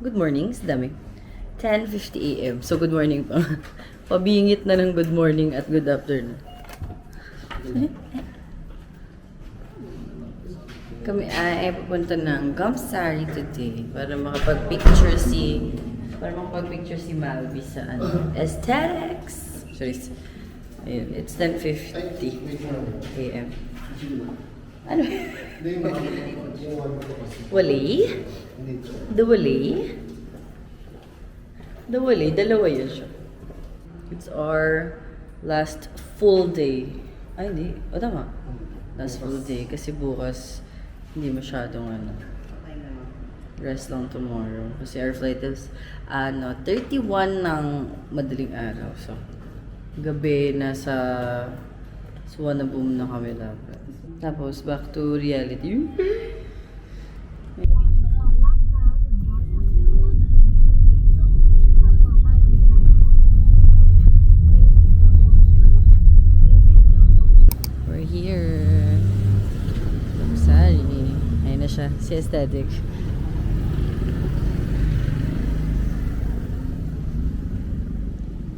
Good morning, sa dami. 10:50 a.m. So, good morning pa. Pabingit na ng good morning at good afternoon. Kami ay pupunta ng Gamsari today para makapag-picture si Malvi sa aesthetics. Sorry. Ayun, it's 10:50 a.m. Ano? Wali? The wali, dalawa yun siya. It's our last full day. Ay, hindi. O, tama. Last full day. Kasi bukas, hindi masyadong rest lang tomorrow. Kasi our flight is, 31 ng madaling araw. So, gabi, nasa Suwanaboom na kami dapat. Tapos, back to reality. We're here. Sorry. Ayun na siya. Si Aesthetic.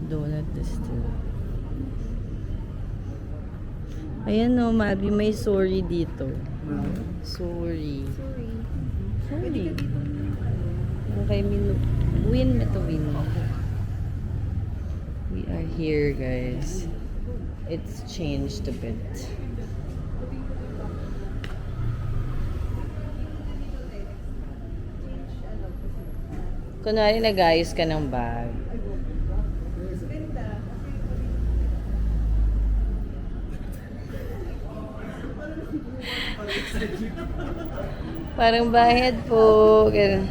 Donut this too. Ayan o, Mabi, may sorry dito. Sorry. Okay, win mo to win mo. We are here, guys. It's changed a bit. Kunwari nag-ayos ka ng bag. Parang bayad po. Ganun.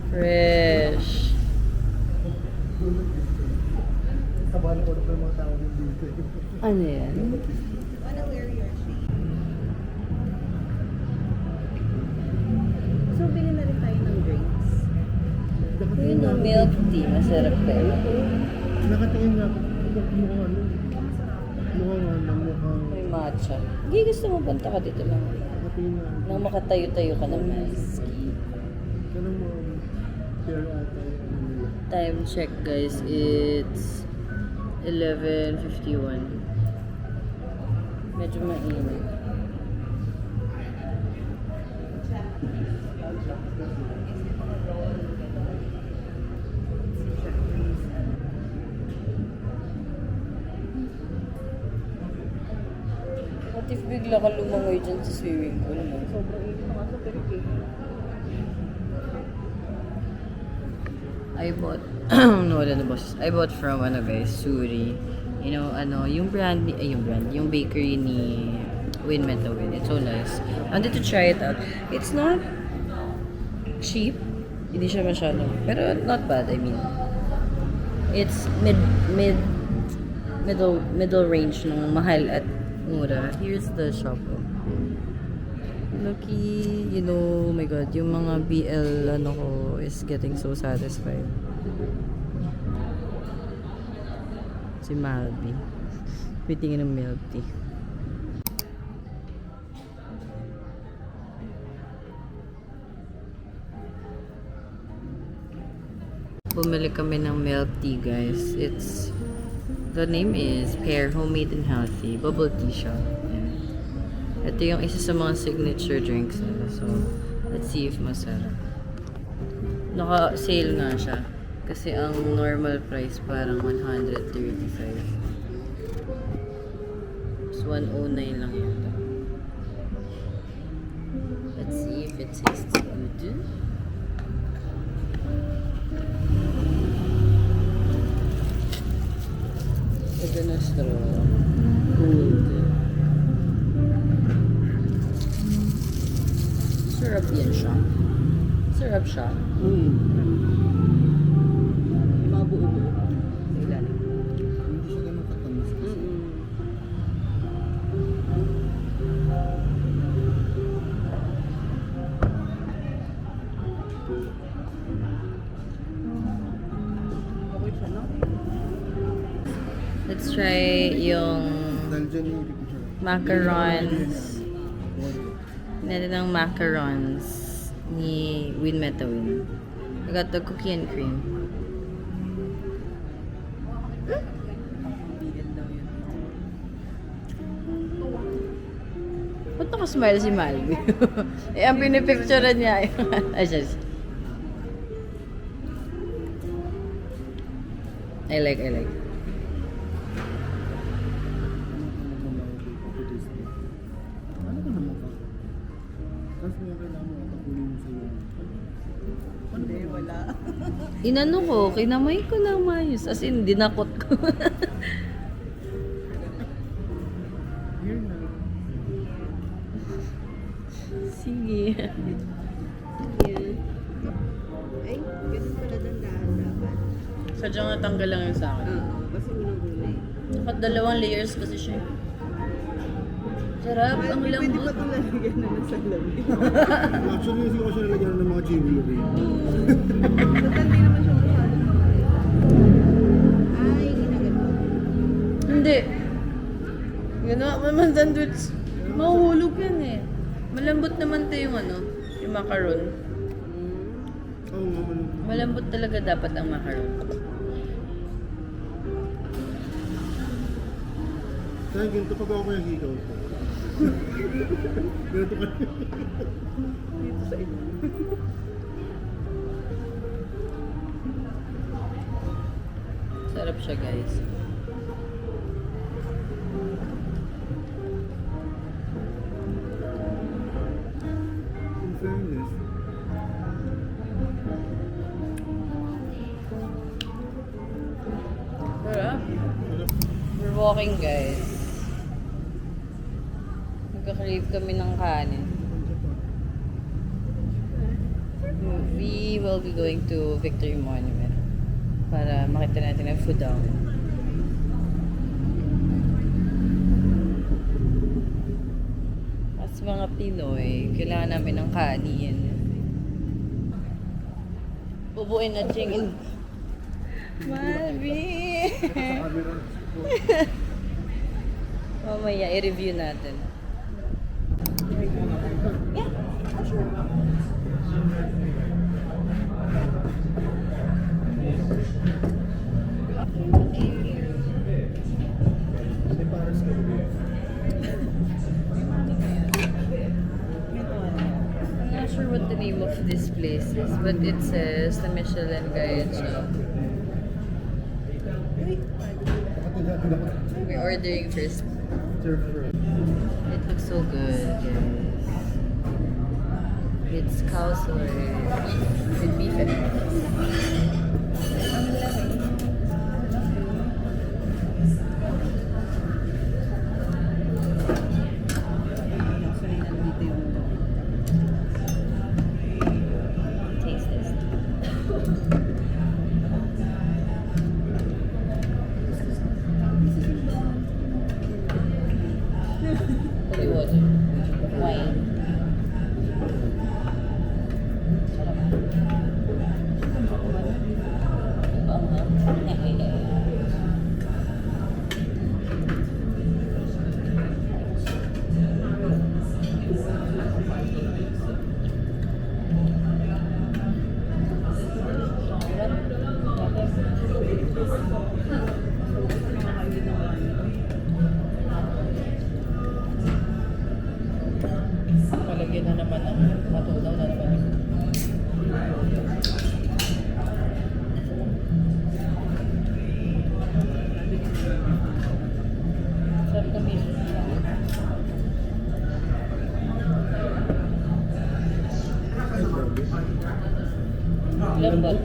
Fresh. Kabalo ko na pa yung mga tao dito. Ano yan? So, bilhin na rin tayo ng drinks. Yun yung milk tea. Masarap pa yun. Nakatingin nga ako. Mukhang May matcha. Hindi, gusto mo punta ka dito lang. nakatingin nga ako. Nang makatayo-tayo ka ng maski. Ganun mo, fair ata yun. Time check, guys. It's 11:51. Medyo mainit. What if bigla ka lumangoy dyan sa swimming pool mo? Sobrang init na nga sa Pilipinas. I bought, wala na boss. I bought from, guys, Suri. You know, yung yung bakery ni Win Meta Win. It's so nice. I wanted to try it out. It's not cheap. Hindi siya masyado. Pero not bad, I mean. It's middle range ng mahal at mura. Here's the shop. Lucky, oh my god, yung mga BL ko is getting so satisfied. Si Malvi. Pitingin ng milk tea. Bumili kami ng milk tea, guys. The name is Pear Homemade and Healthy. Bubble tea siya. Ito yung isa sa mga signature drinks nila. So, let's see if masarap. Naka-sale nga siya. Kasi ang normal price parang 135. So, 109 lang yata. Let's see if it tastes good. Ito na straw. Cool. Sarap yan siya. Sarap siya. Mabuo-buo. Sa ilalim. Hindi siya ganun katamis. Let's try yung Dahil dyan yung hindi ko siya. macarons. Order. Natin ng macarons ni Win Metawin. I got the cookie and cream. Ba't naka-smile si Malvi? Eh, ang pinipicturean niya. Ay, siya. I like. Ano ko naman ka? Tapos may kailangan mo atakulin mo sa'yo. Hindi, wala. Inano ko, kinamay ko na mayos. As in, dinakot ko. Here na. Sige. Yan. Ay, ganun pala doon dapat. Sadyang natanggal lang yun sa akin. Oo, kasi unang-una eh. Dapat 2 layers kasi siya. Sarap, ang Pwede lambot. pa itong lalagyan na nasa lamig. Actually, hindi ko siya nalagyan ng mga jewelry. Total, di naman siya masyadong mahal. Ay, ginaganto. Hindi. Ginawa mo naman sandwich. Mahuhulog yan eh. Malambot naman tayo yung yung macaron. Oo nga, ano. Malambot talaga dapat ang macaron. Kaya ganito pag ako yung hikaw ko. Ganito ka. Dito sa inyo. Sarap siya, guys. In fairness, Sarap. sarap. We're walking, guys. Nagka-crave kami ng kanin. We will be going to Victory Monument para makita natin ang food down. As mga Pinoy, kailangan namin ng kanin. Bubuin na ching. Malvi! Sa camera. Mamaya, i-review natin. May pares ka ba? I'm not sure what the name of this place is, but it says the Michelin Guide siya. Nakatagatan ako. We're ordering first. Sir Fred. It looks so good, guys. It's cow soy with beef and Actually, nandito yung taste this. Holy water. Wine. Palagyan na naman ang matunaw na naman. Sarap kami. Ay, grabe. Lambot.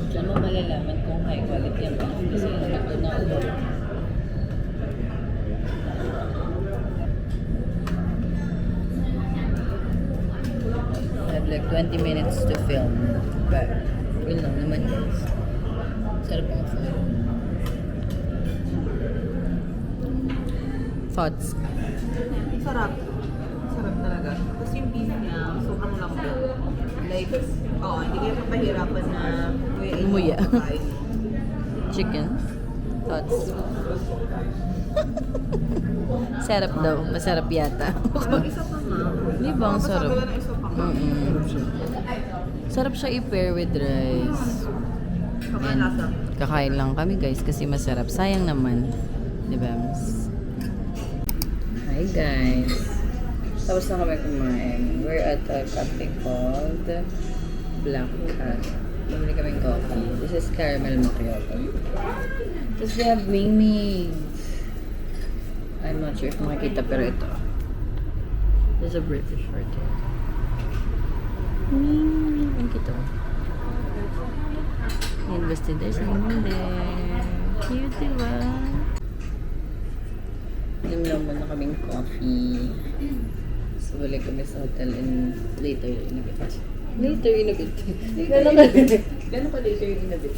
Diyan mo malalaman kung high quality ang beef kasi yung luto na ulo. I have like 20 minutes to film. But, yun lang naman guys. Sarap ang food. Thoughts? Sarap. Sarap talaga. Tapos yung beef niya, sobrang lambot. Like, hindi kayo papahirapan na Umuya. yung pagkain mo. Chicken. Thoughts? Sarap daw. Masarap yata. Parang isa pa nga. Di ba ang sarap? Masabi na isa pa nga. Sarap siya i-pair with rice. Kakain lasa. Kakain lang kami guys kasi masarap. Sayang naman. Di ba? Hi guys. Tapos na kami kumain. We're at a cafe called Black Cat. Bumili kaming coffee. This is caramel macchiato. Tapos we have Ming Ming. I'm not sure if makikita pero ito. There's a British right here. Ming Ming. Ang kita. Invested there's Ming Ming there. Cute, diba? Inom lang muna kaming coffee. So, balik kami sa hotel in later in a bit. Later in a bit. Gano'n ka later in a bit?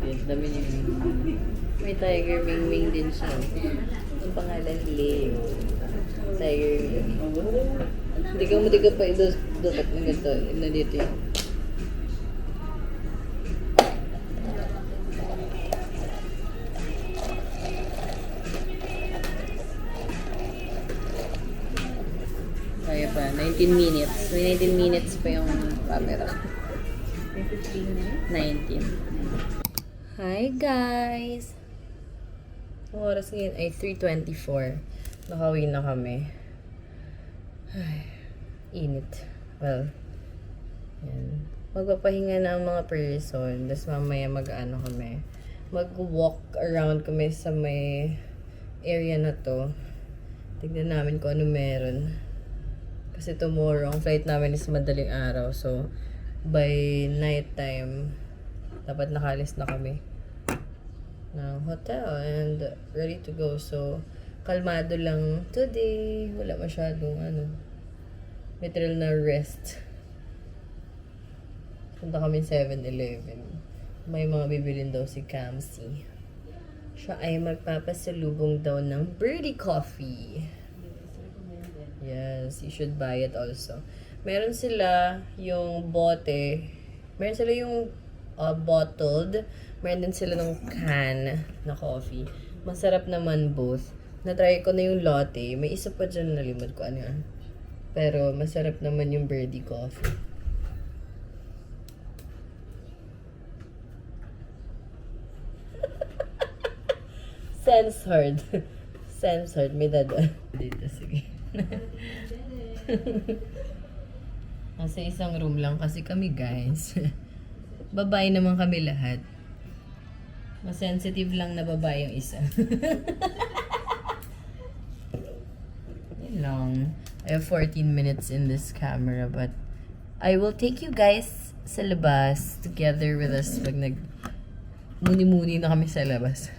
Yes, dami niya. May Tiger Ming Ming din siya. Ang pangalan Leo. Tiger Ming. Hindi ka pa dapat ng ganito. Nandito yun. Kaya pa, 19 minutes. May 19 minutes pa yung camera. May 15 minutes. 19. Hi guys! Ang oras ngayon ay 3:24. Nakauwi na kami. Ay, init. Well, yan. Magpapahinga na ang mga person. Tapos mamaya mag-ano kami. Mag-walk around kami sa may area na to. Tignan namin kung ano meron. Kasi tomorrow, ang flight namin is madaling araw. So, by night time, dapat nakalis na kami ng hotel and ready to go. So, kalmado lang today. Wala masyadong literal na rest. Punta kami 7-Eleven. May mga bibilin daw si Kamsi. Siya ay magpapasalubong daw ng Birdie Coffee. Yes, you should buy it also. Meron sila yung bote. Meron sila yung bottled. Meron din sila ng can na coffee. Masarap naman both. Na-try ko na yung latte. May isa pa dyan nalimod ko ano yan. Pero masarap naman yung Birdie Coffee. Censored. Censored. May dada. Dito, sige. Kasi isang room lang kasi kami guys. Babae naman kami lahat. Mas sensitive lang na babae yung isa. Yun lang. I have 14 minutes in this camera but I will take you guys sa labas together with us pag muni-muni na kami sa labas.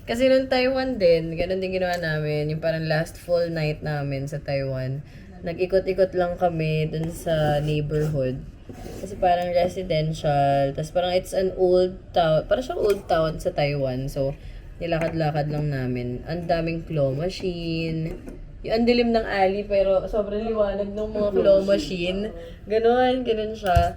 Kasi nung Taiwan din, ganun din ginawa namin. Yung parang last full night namin sa Taiwan. Nag-ikot-ikot lang kami dun sa neighborhood. Kasi parang residential. Tapos parang it's an old town. Parang siyang old town sa Taiwan. So, nilakad-lakad lang namin. Ang daming claw machine. Yung ang dilim ng alley pero sobrang liwanag ng mga claw machine. Ganun siya.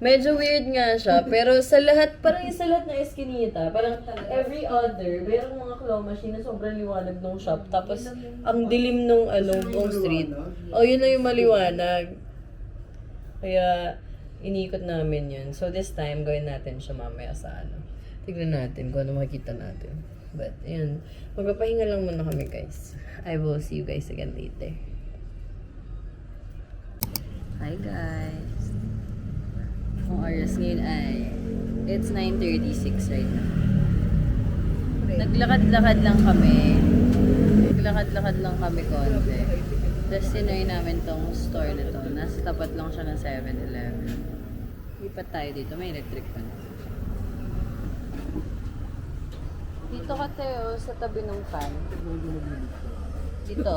Medyo weird nga siya, pero sa lahat, parang yung sa lahat ng eskinita, parang every other, mayroong mga claw machine na sobrang liwanag ng shop, tapos ang dilim nung buong street. Yun na yung maliwanag. Kaya, inikot namin yun. So this time, gawin natin siya mamaya sa Tignan natin kung ano makikita natin. But, yun. Magpapahinga lang muna kami, guys. I will see you guys again later. Hi, guys. Ang oras ngayon ay it's 9:36 right now. Naglakad-lakad lang kami. Naglakad-lakad lang kami konti. Tapos sinoy namin tong store na to. Nasa tapat lang siya ng 7-Eleven. Lipat tayo dito. May electric pa na. Dito ka Teo, sa tabi ng fan. Dito.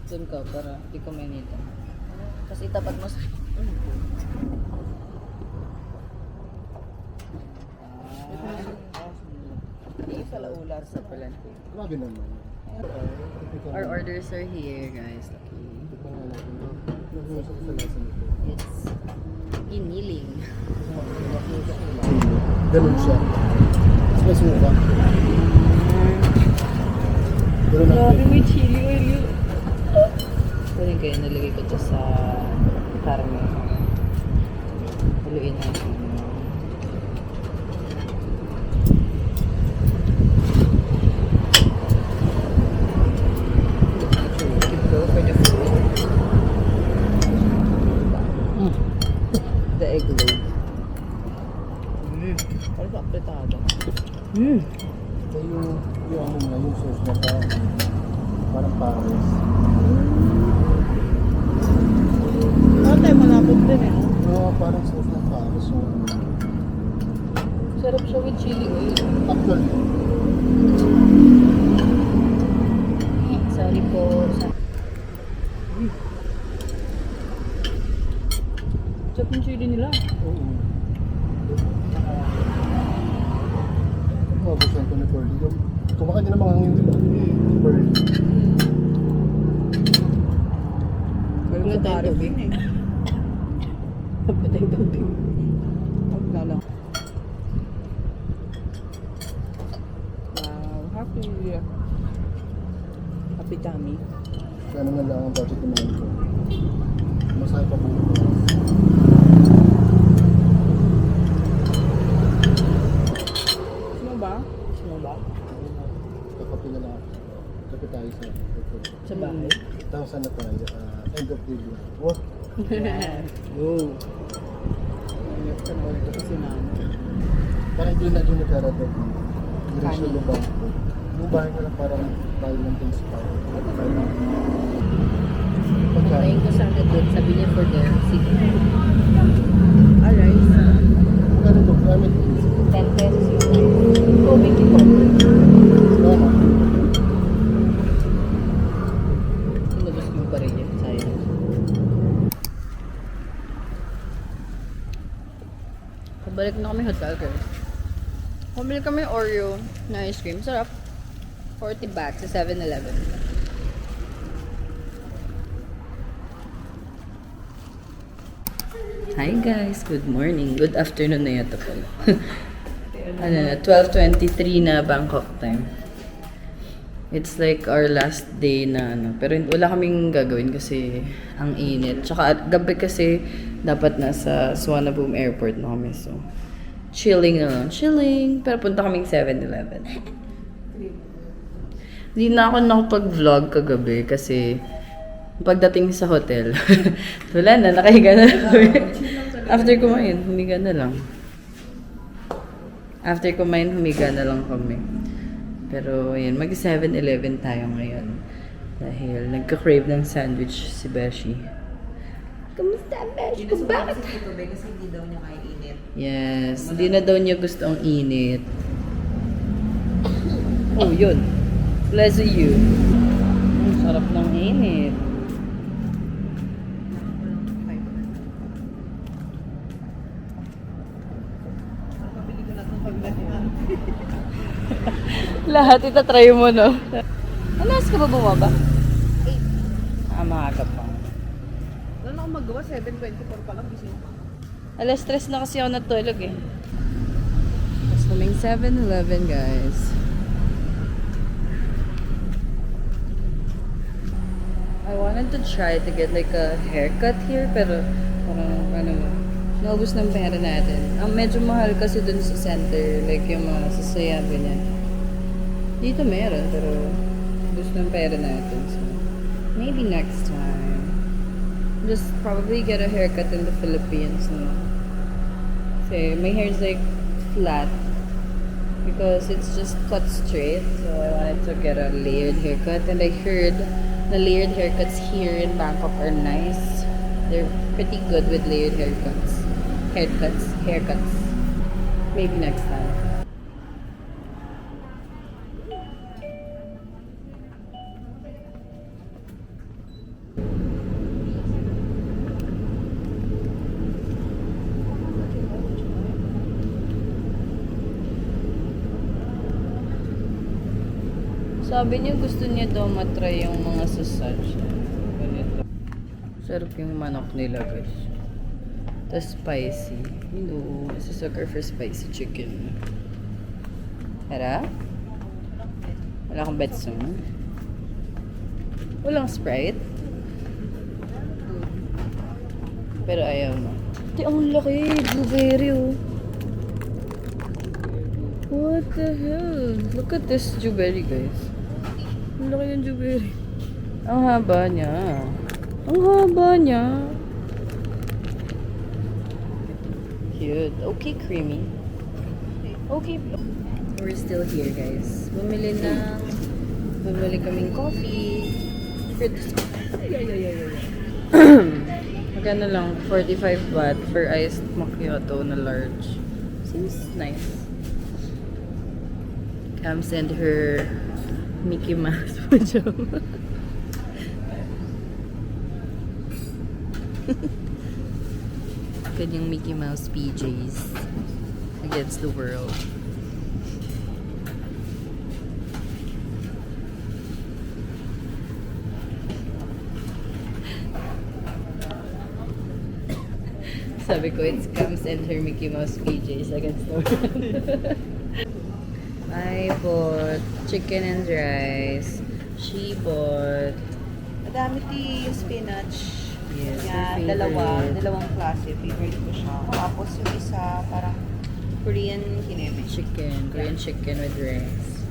Doon ka para di ko mainita. Kasi tapat mo sa... sa laulas. Sa Palanque. Grabe naman. Our orders are here, guys. Ito pa nga natin. Nag-uusap sa lasa nito. It's iniling. Ganun siya. Mas may suka. Ganun ang may chili oil yun. Kunin kayo, nalagay ko to sa karne. Haluin natin. Go for the food. The egg loaf. Parang sa apretado. Ito yung ano nga, yung sauce na parang pares. Parang tayo malapot din eh. Oo, parang sauce ng pares. So, Sarap siya with chili oil. actually, Sorry po. Sarap yung chili nila. oo. Magustuhan ko ni Pearly. Kumakain din ng mga hangin dito. Pearly. Wala tayo din eh. Patay tubig. Huwag na lang. Wow, happy. Happy tummy. Kaya naman lang ang budget naman ko. Masaya pa buong Sino ba? Sino ba? kakape na lang. Kape tayo sa hotel. Sa bahay? Tapos ano tayo, end of the year. Oh, Oh. Ayok ka na ulit kasi mama. parang hindi na din nagkaradog. Diretso lubang ko. Yung bahay ko lang parang tayo ng things pa. Pagkain ko sa doon, sabi niya for there. Sige. Alright. Ano to? Gamit. 10 pesos yung tubig ko. Tama. Inubos mo pa rin yun. Sayang. Pabalik na kami hotel, guys. Pabili kami Oreo na ice cream. Sarap. 40 baht sa 7-Eleven. Hi guys, good morning. Good afternoon na yata pala. Ano na, 12:23 na Bangkok time. It's like our last day na ano. Pero wala kaming gagawin kasi ang init. Tsaka gabi kasi dapat nasa Suvarnabhumi Airport na kami. So, chilling na lang. Chilling. Pero punta kaming 7-Eleven. Hindi na ako nakapag-vlog kagabi kasi pagdating sa hotel, wala na, nakahiga na lang kami. After kumain, humiga na lang. After kumain, humiga na lang kami. Pero, yun, mag 7-Eleven tayo ngayon. Dahil nagka-crave ng sandwich si Beshi. Kamusta, Beshi? Kung bakit? Si Tito Be kasi hindi daw niya kaya init. Yes, hindi na daw niya gusto ang init. Oh, yun. Bless you. Ang sarap ng init. Pabili ko na itong paglahian. Lahat itatry mo, no? Alas ka ba bumaba? 8. Ah, maaga pa. Wala na akong magawa, 7:24 pa lang gising. Alas 3 na kasi ako natulog eh. Tapos kaming 7-Eleven, guys. I wanted to try to get like a haircut here, pero parang ano mo, naubos ng pera natin. Ang medyo mahal kasi dun sa center, like yung mga sasayabi niya. Dito meron, pero ubos ng pera natin. So, maybe next time. Just probably get a haircut in the Philippines, no? Kasi my hair is like flat because it's just cut straight. So I wanted to get a layered haircut, and I heard the layered haircuts here in Bangkok are nice. They're pretty good with layered haircuts. Haircuts. Maybe next time. Sabi niya gusto niya daw matry yung mga sausage. Ganito. Sarap yung manok nila, guys. Tapos spicy. You know, it's a sucker for spicy chicken. Tara? Wala kang betsong? Walang Sprite? Pero ayaw mo. Ate, ang laki. Blueberry, oh. What the hell? Look at this blueberry, guys. Ang laki ng blueberry. Ang haba niya. Ang haba niya. Cute. Okay, creamy. Okay. We're still here, guys. Bumili kaming coffee. Magkano lang? 45 baht for iced macchiato na large. Seems nice. Cam sent her Mickey Mouse pajama. Kanyang Mickey Mouse PJs against the world. Sabi ko, it's Cams and her Mickey Mouse PJs against the world. I bought chicken and rice. She bought... Madami yung spinach. Yes, Yan, her favorite. dalawang klase. Favorite ko siya. Tapos yung isa, parang Korean kineme. Korean chicken with rice.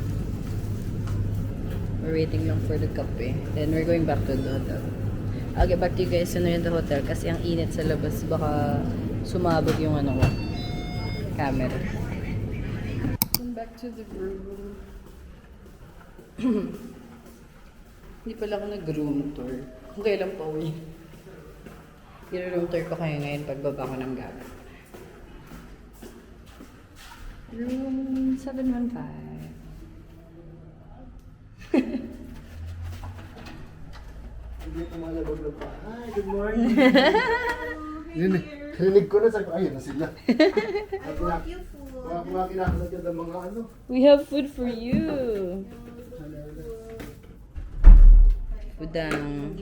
We're waiting lang for the kape. Then we're going back to the hotel. I'll get back to you guys soon in the hotel kasi ang init sa labas. Baka sumabog yung ano ko. Camera. Come back to the room. Hindi pala ako nag-room tour. Kung kailan pa uwi. I-room tour ko kayo ngayon pagbaba ko ng gamit. Room 715. Hindi tumalabog pa. Hi, good morning. Narinig ko na, sabi ko, ayun na sila. Mga kinakalat yun ng mga ano. We have food for you. Udang.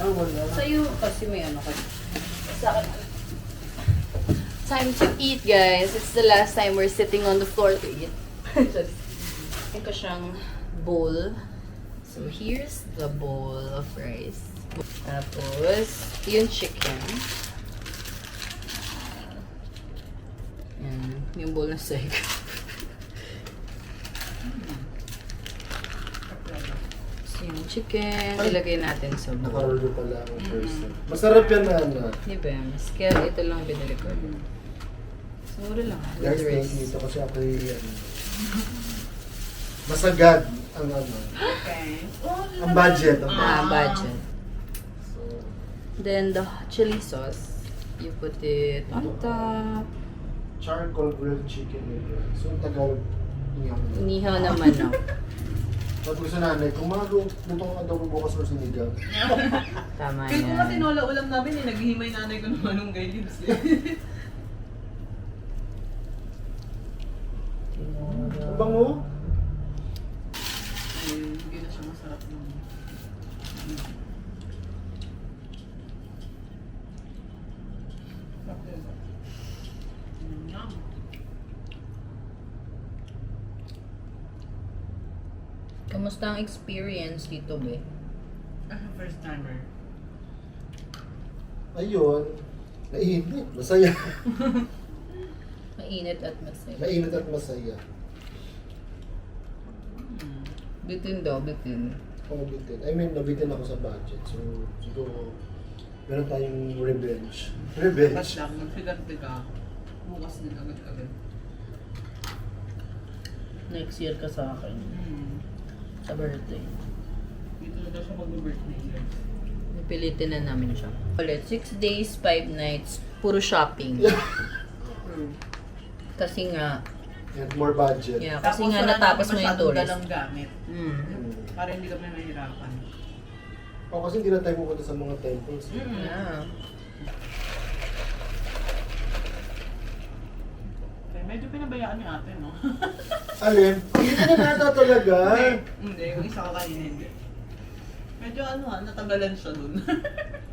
Wala. Sa'yo kasi may ano ka. Sa akin. Time to eat, guys. It's the last time we're sitting on the floor to eat. Meron ko siyang bowl. So, here's the bowl of rice. Tapos, yung chicken. Yan. Yung bowl na steak. So, yung chicken, ilagay natin sa bowl. Nakarolo pala ang person. Masarap yan na ano. Di ba? Kaya ito lang binili ko. Mura lang. Guys, With thank rice. you. Ito kasi ako yung masagad ang ano. Okay. Ang budget. Ang budget. Budget. So, Then the chili sauce, you put it on top. charcoal grilled chicken with rice. So, ang Tagalog niya. Inihaw naman, no? Pag gusto nanay, kung mga lutong adobo bukas or sinigang. Tama Kaya kung nga yan. tinola ulam namin naghihimay nanay ko ng malunggay leaves Ang bango? Hindi na siya masarap naman. Kamusta ang experience dito, be? First timer. Ayun. Mainit. Masaya. Mainit at masaya. Mainit at masaya. Bitin daw, bitin. Bitin. I mean, nabitin ako sa budget. So, siguro, meron tayong revenge. Revenge. Ba't lang, magsigante ka. Bukas din agad-agad. Next year ka sa akin. Sa birthday. Dito na daw siya mag-birthday year. Napilitin na namin siya. Ulit, 6 days, 5 nights, puro shopping. Kasi nga, And more budget. yeah, kasi nga natapos mo yung tourist. dalang gamit. Mm. Para hindi kami mahirapan. O, kasi hindi na tayo pupunta sa mga temples. Yeah. Kaya may Medyo pinabayaan ni ate, no? Alin? Hindi ka na nata talaga. Hindi, yung isa ko kanina hindi. Medyo natagalan siya dun.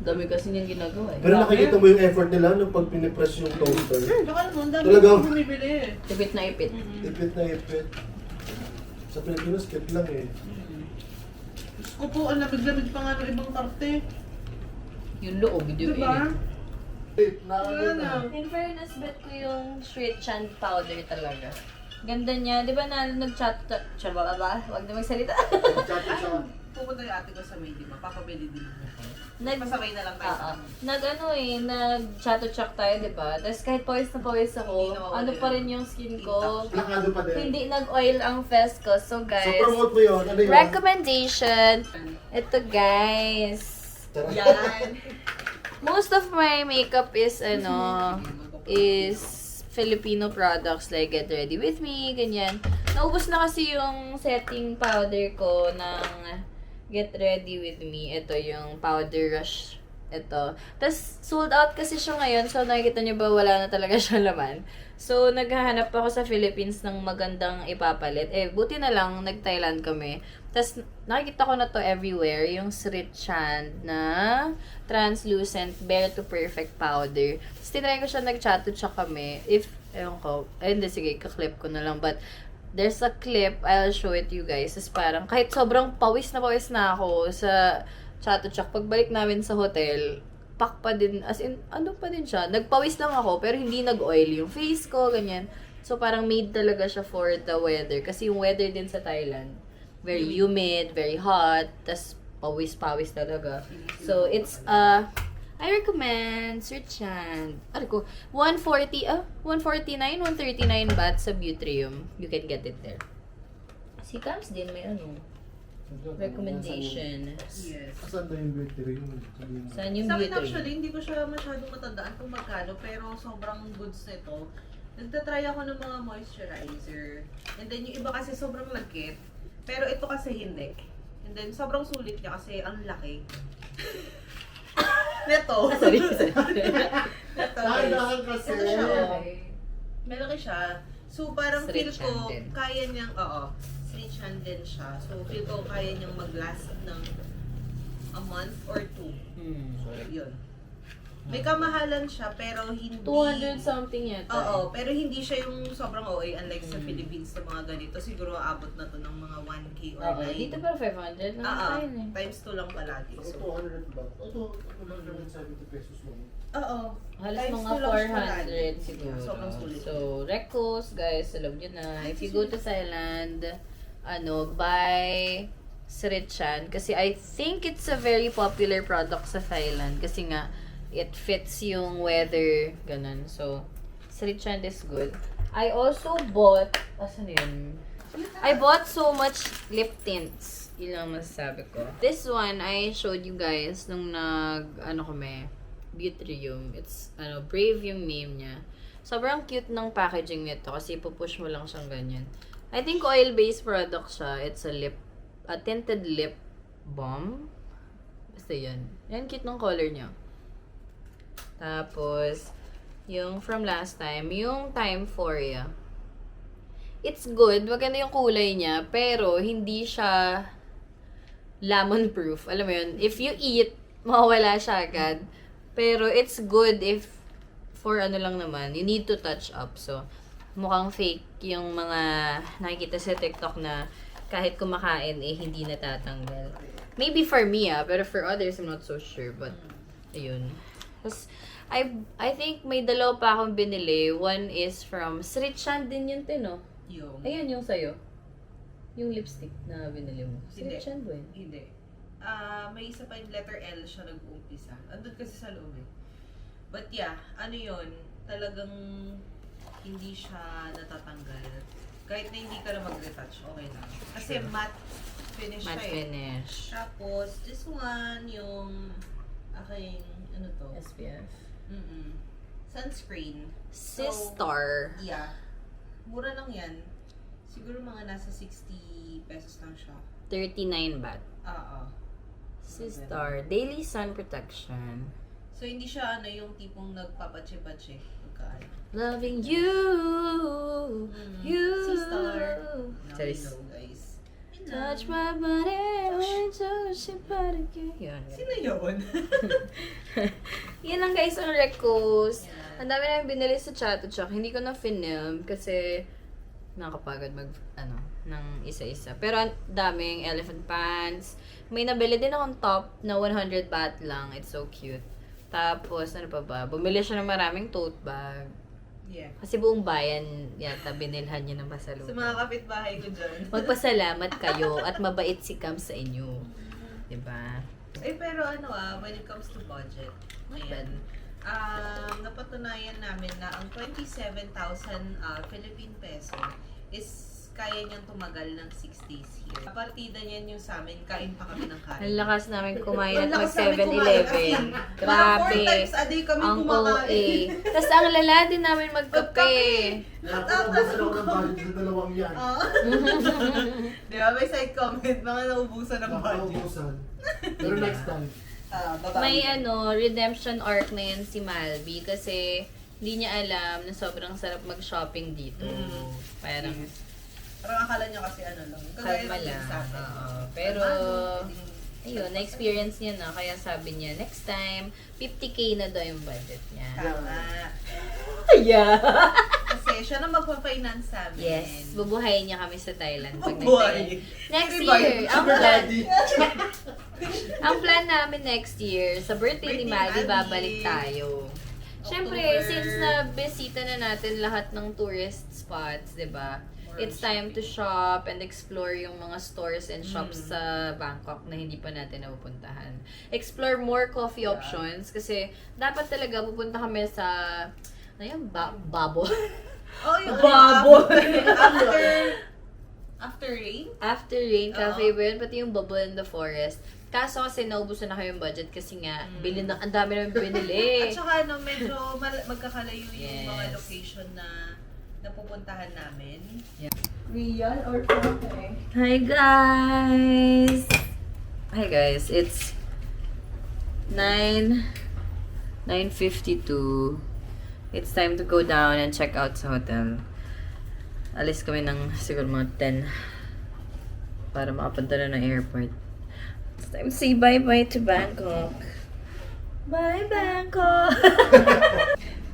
Dami kasi niyang ginagawa eh. Pero nakikita mo yung effort nila nung pag pinipress yung toaster. Tsaka naman, dami Talaga? ko bumibili eh. Ipit na ipit. Ipit na ipit. Sa Pilipinas, skip lang eh. Diyos ko po, ang labig-labig pa nga ng ibang karte. Yung loob, video Diba? Wala na. In fairness, bet ko yung straight chand powder talaga. Ganda niya. Di ba nag-chat? Ba? Huwag na magsalita. Tsaka Pupunta yung ate ko sa may, di ba? Papabili din ako. Pasabay na lang tayo. Nag-chat-chat tayo, di ba? Tapos kahit pawis na pawis ako, Hindi nawawala ano pa yun. rin yung skin ko. plakado pa din. Hindi nag-oil ang face ko. So So guys, promote mo yun. Ano yun? recommendation. Ito guys. Tara. Yan. Most of my makeup is Filipino products like Get Ready With Me, ganyan. Naubos na kasi yung setting powder ko ng Get Ready With Me. Ito yung Powder Rush. Ito. Tapos, sold out kasi siya ngayon. So, nakikita niyo ba, wala na talaga siyang laman. So, naghahanap ako sa Philippines ng magandang ipapalit. Eh, buti na lang, nag-Thailand kami. Tapos, nakikita ko na to everywhere. Yung Srichan na translucent Bare to Perfect powder. Tapos, tinry ko siya, nag-chat-chat kami. If, ewan ko, hindi, sige, kaklip ko na lang. But, there's a clip, I'll show it you guys. Tapos, parang, kahit sobrang pawis na ako sa chat-chat, pagbalik namin sa hotel, pak pa din, as in, ano pa din siya, nagpawis lang ako, pero hindi nag-oil yung face ko, ganyan. So, parang made talaga siya for the weather. Kasi yung weather din sa Thailand, very humid, very hot, tas pawis-pawis talaga. So, it's, I recommend, search yan. Ano ko, 149, 139 baht sa Butrium. You can get it there. Si Cams din may recommendation. Yes. Asan na yung beauty ring? Saan yung Sa akin Butrium? actually, hindi ko siya masyadong matandaan kung magkano, pero sobrang goods nito. Nagtatry ako ng mga moisturizer. And then yung iba kasi sobrang lagkit. Pero ito kasi hindi. And then sobrang sulit niya kasi ang laki. Neto. Sorry. Neto. Dahan kasi. Ito siya. Malaki siya. So parang feel Stretch ko, hand din. kaya niyang, stretch hand din siya. So feel ko kaya niyang mag-last ng a month or two. So yun. May kamahalan siya pero hindi 200 something yata. Oo, pero hindi siya yung sobrang OA unlike sa Philippines na mga ganito. Siguro aabot na to ng mga 1K or Oo, 9. dito pero 500 lang tayo eh. Times 2 lang palagi. So, 200 ba? Ito, 270 pesos lang. Oo. Halos Times mga 2 lang siya palagi. 400 siguro. Sobrang sulit. So, Recos, guys, alam nyo na. If you go to Thailand, buy Srichan. Kasi I think it's a very popular product sa Thailand. Kasi nga, it fits yung weather, ganun. So, Srichan is good. I also bought, asan yun? I bought so much lip tints. Yun lang masasabi ko. This one, I showed you guys nung kami, Butrium. It's, Brave yung name niya. Sobrang cute ng packaging nito kasi pupush mo lang siyang ganyan. I think oil-based product siya. It's a tinted lip balm. Basta yun. Yan, cute ng color niya. Tapos, yung from last time, yung Timeforia. It's good. Maganda yung kulay niya. Pero, hindi siya lemon proof. Alam mo yun? If you eat, mawawala siya agad. Pero, it's good if for lang naman. You need to touch up. So, mukhang fake yung mga nakikita sa TikTok na kahit kumakain, hindi natatanggal. Maybe for me, pero for others, I'm not so sure. But, ayun. Tapos, I think may dalawa pa akong binili. One is from Srichan din yun, no? Yung. Ayan yung sa'yo. Yung lipstick na binili mo. Hindi. Srichan ba yun? Hindi. May isa pa yung letter L siya nag-uumpisa. Andun kasi sa loob eh. But yeah, yun, talagang hindi siya natatanggal. Kahit na hindi ka na mag-retouch, okay lang. Kasi matte finish Matte siya eh. finish. Tapos, this one, yung aking, SPF. Sunscreen. Sistar. Yeah. Mura lang yan. Siguro mga nasa 60 pesos lang siya. 39 baht. Oo. Sistar. Daily Sun Protection. So, hindi siya yung tipong nagpapache-pache. God. Loving you. You. C-Star. Now Charis. we know, guys. Yun lang. Touch my body. Oh, touch your body. Yun. Sino yun? Yan lang guys ang request. Yan. Ang dami namin binili sa Chatuchak. Hindi ko na film kasi nakakapagod ng isa-isa. Pero ang daming elephant pants. May nabili din akong top na 100 baht lang. It's so cute. Tapos, ano pa ba? Bumili siya ng maraming tote bag. Yeah. Kasi buong bayan yata binilhan niya ng Sa pasalubong. mga kapitbahay ko dyan. Magpasalamat kayo at mabait si Cam sa inyo. Diba? Pero when it comes to budget, ayan, napatunayan namin na ang 27,000 Philippine peso is kaya niyang tumagal ng 6 days here. Partida niyan yung sa amin, kain pa kami ng kain. Ang lakas namin kumain at Ang lakas namin kumain, mag-7-Eleven. as in, Grabe. 4 times a day kami Ang kumakain. OA. Tapos ang lala din namin magkape. Nakapagbasan ako ng budget sa dalawang yan. Di ba? May side comment, mga naubusan ng budget. Nakaubusan. Pero next time. Babae. May redemption arc na yan si Malby kasi hindi niya alam na sobrang sarap mag-shopping dito. Parang Parang akala niya kasi lang. Kagaya kalma ng lang. sa atin. Oo. Pero, ayun, na-experience niya na. Kaya sabi niya, next time, 50K na daw yung budget niya. Tama. Yeah. Kasi siya na magpa-finance sa amin. Yes, bubuhayin niya kami sa Thailand pag Bubuhayin. nag-Thailand. Next Diba? year, ang Sugar plan, daddy. ang plan namin next year, sa birthday ni Birthday Maddie, ni Maddie. babalik tayo. Siyempre, October. since na-bisita na natin lahat ng tourist spots, di ba? It's time to shop and explore yung mga stores and shops sa Bangkok na hindi pa natin napupuntahan. Explore more coffee options kasi dapat talaga pupunta kami sa Babo. Oh, yung Babo. After rain? After Rain Cafe Oo. ba yun? Pati yung Bubble in the Forest. Kaso kasi naubusan na kayo yung budget kasi nga, ang dami namin binili. At saka medyo magkakalayo yung mga Yes. location na napupuntahan namin. Real or Poke? Hi guys! Hi guys, it's 9:52. It's time to go down and check out sa hotel. Alis kami ng siguro mga 10 para makapunta na ng airport. It's time to say bye-bye to Bangkok. Bye Bangkok!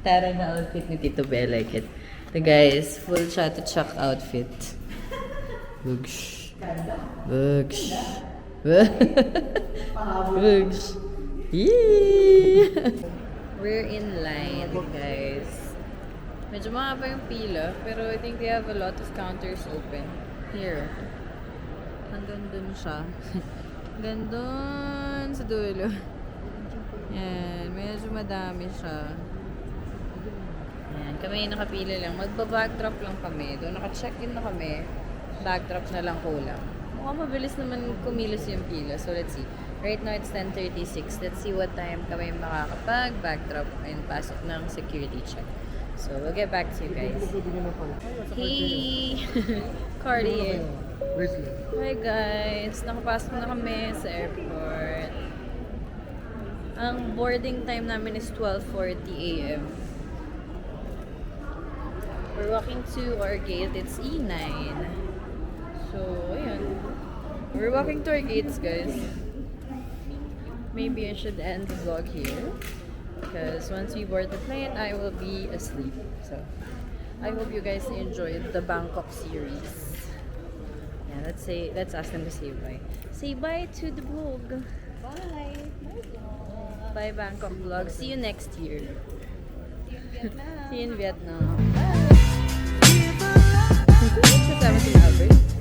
Tara na outfit ni Tito Bea, like it. The guys, full Chatuchak outfit. Boogs. Boogs. Boogs. Yee! We're in line, guys. Medyo mahaba yung pila, pero I think they have a lot of counters open. Here. Hanggang dun siya. Hanggang dun sa dulo. Yan, medyo madami siya. Yan, kami nakapila lang. Magba-backdrop lang kami. Doon naka-check-in na kami. Backdrop na lang kulang. Mukhang mabilis naman kumilos yung pila. So, let's see. Right now, it's 10:36. Let's see what time kami makakapag-backdrop and pasok ng security check. So, we'll get back to you guys. Hey! Cardi. Bracelet. Hi guys! Nakapasok na kami sa airport. Ang boarding time namin is 12:40 a.m. We're walking to our gate. It's E9. So, ayan. We're walking to our gates, guys. Maybe I should end the vlog here. Because once we board the plane, I will be asleep. So, I hope you guys enjoyed the Bangkok series. Yeah, let's ask them to say bye. Say bye to the vlog. Bye! Bye Bangkok vlog. See you next year. See you in Vietnam. Bye! Kasama si Albert.